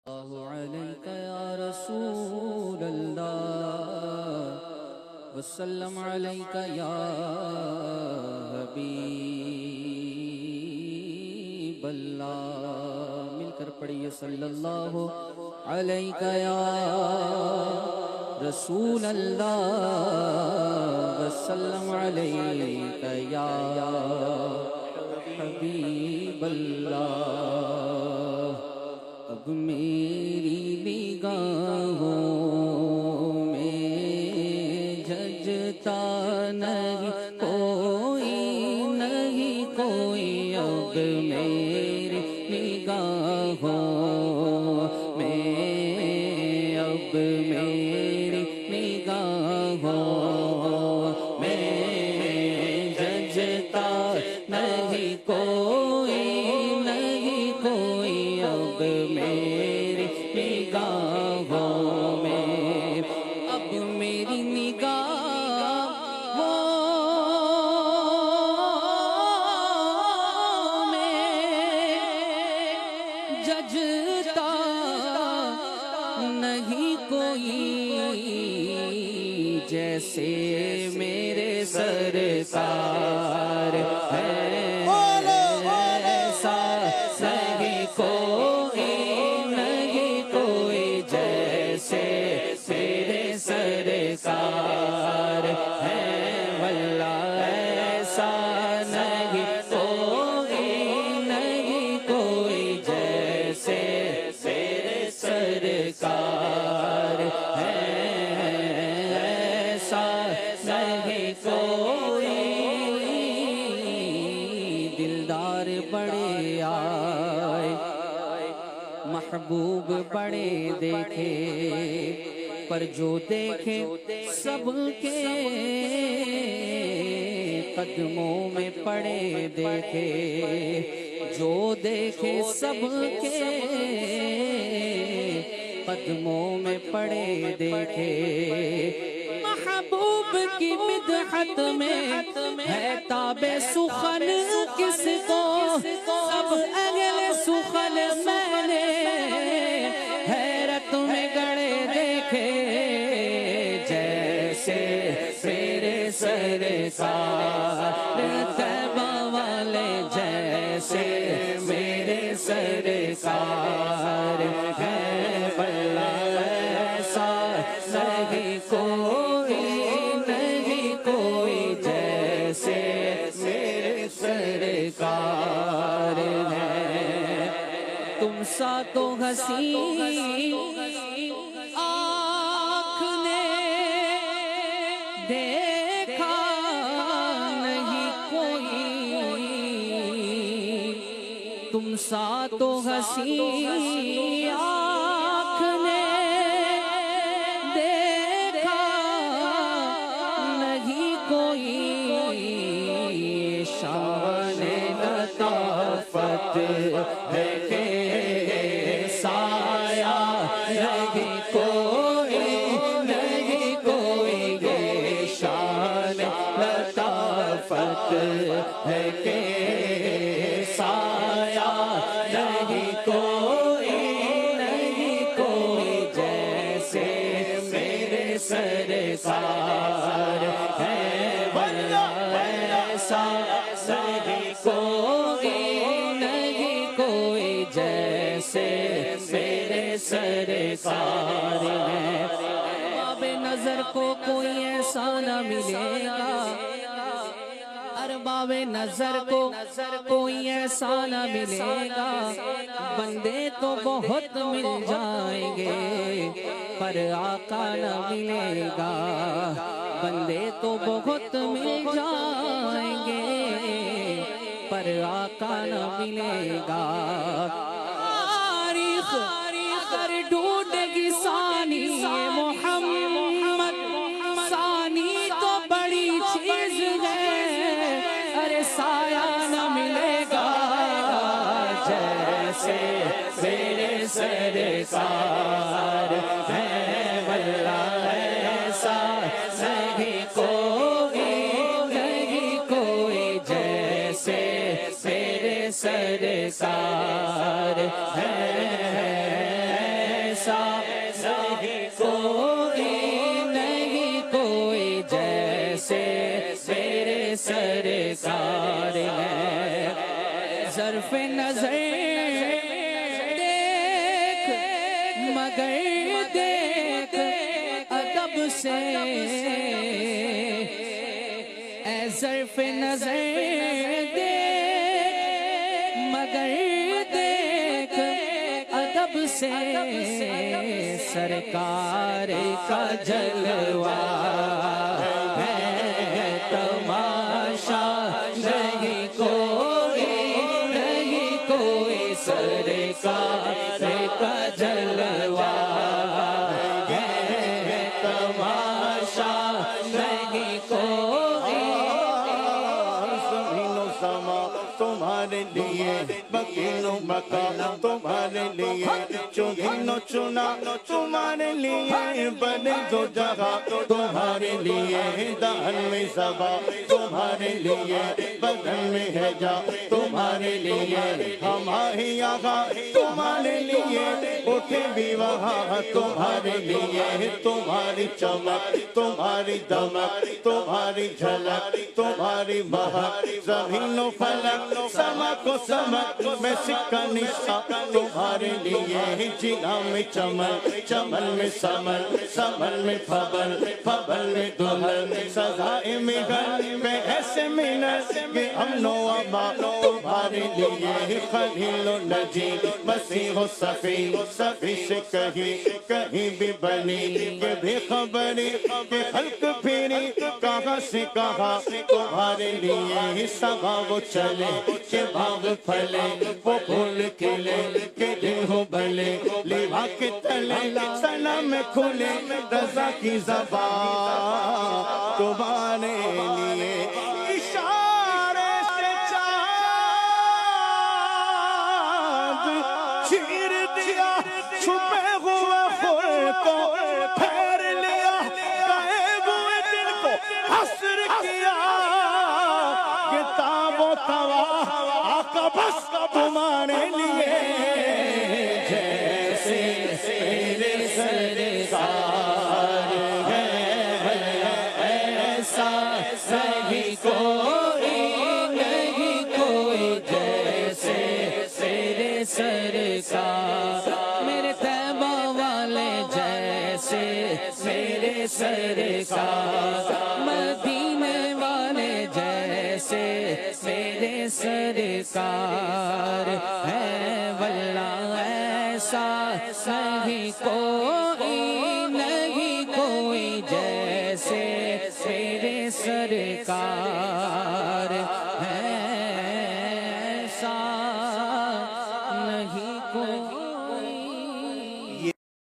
اللہ علیکہ یا رسول اللہ وسلم علیکہ یا حبیب اللہ. مل کر پڑھیے صلی اللہ علیکہ یا رسول اللہ وسلم علیکہ یا حبیب اللہ. اب میری نگاہوں میں جھجھتا نہیں کوئی اب میری نگاہوں میں اب میری نگاہوں میں جھجھتا نہیں کوئی اب میری نگاہوں میں اب میری نگاہوں میں جھجھتا نہیں کوئی جیسے میرے سرکار ہے سرکار ہے واللہ ایسا نہیں کوئی جیسے میرے سرکار ہے ایسا نہیں کوئی. دلدار بڑے آئے محبوب بڑے دیکھے پر جو دیکھے سب کے قدموں میں پڑے دیکھے جو دیکھے سب کے قدموں میں پڑے دیکھے. محبوب کی مدحت میں ہے تاب سخن کس کو اب اگل سخن میں نے حیرت میں گڑے دیکھے جیسے میرے سرکار طیبہ والے جیسے میرے سرکار ہے واللہ ایسا نہیں کوئی جیسے میرے سرکار ہے. تم سا تو حسین آنکھ نے دیکھا نہیں کوئی تم سا تو حسین آنکھ نے دیکھا نہیں کوئی. شان لطافت ہے کہ سایہ نہیں کوئی یہ شان لطافت ہے کہ سایہ نہیں کوئی جیسے میرے سرکار ہے واللہ ایسا نہیں کوئی جیسے میرے سرکار ہے. باب نظر کو کوئی ایسا نہ ملے گا ارباب نظر کو کوئی ایسا نہ ملے گا. بندے تو بہت مل جائیں گے پر آقا نہ ملے گا. بندے تو بہت مل جائیں گے پر آقا نہ ملے گا. تاریخ اگر ڈھونڈے گی ثانی محمد ثانی تو بڑی چیز ہے ارے سایہ نہ ملے گا جیسے میرے سرکار ہے واللہ ایسا نہیں کوئی جیسے میرے سرکار ہے ایسا کوئی نہیں کوئی جیسے میرے سرکار ہیں ظرف نظر دیکھ مگر دیکھ ادب سے اے ظرف نظر دیکھ مگر دیکھ ادب سے سرکار کا جلوہ ہے تماشا نہیں کوئی سرکار کا جلوہ ہے تماشا نہیں کوئی زمین و سما تمہارے لیے بکین و بکا تمہارے لیے چنین و چنا تمہارے لیے بنے دو جگہ تمہارے لیے دہن میں زبا تمہارے لیے بدن میں ہے جا تمہارے لیے ہماری آغا تمہارے لیے اٹھے بھی وہاں تمہارے لیے تمہاری چمک تمہاری دمک تمہاری جھلک تمہاری مہک زمین و فلک سما کو سمک میں سکہ نشا تمہارے لیے جنا میں چمن چمن میں سمن سمن میں پھبل پھبل میں دلہن سزائے میں گھر میں ایسے منت کہ امن و امان تمہارے لیے خلیل و نجی مسیح و صفی صفی سے کہیں بھی بنی کہ بھی خبری کہ خلق پھیری کہاں سے کہاں تمہارے لیے سبا وہ چلے کہ باغ پھلے وہ پھول کھلے کہ دل ہو بھلے لیوا کے تلے سنا میں کھلے رضا کی زبان تمہارے لیے اشارے سے چاند چیر دیا چھپے ہوئے خور کو پھیر لیا گئے ہوئے دل کو حسر کیا کہ تاب و توا آقا بس تمہارے لیے جیسے میرے سرکار ہے ایسا نہیں کوئی جیسے میرے سرکار میرے طیبہ والے جیسے میرے سرکار مدینے والے جیسے میرے سرکار ہے واللہ ایسا نہیں کوئی جیسے میرے سرکار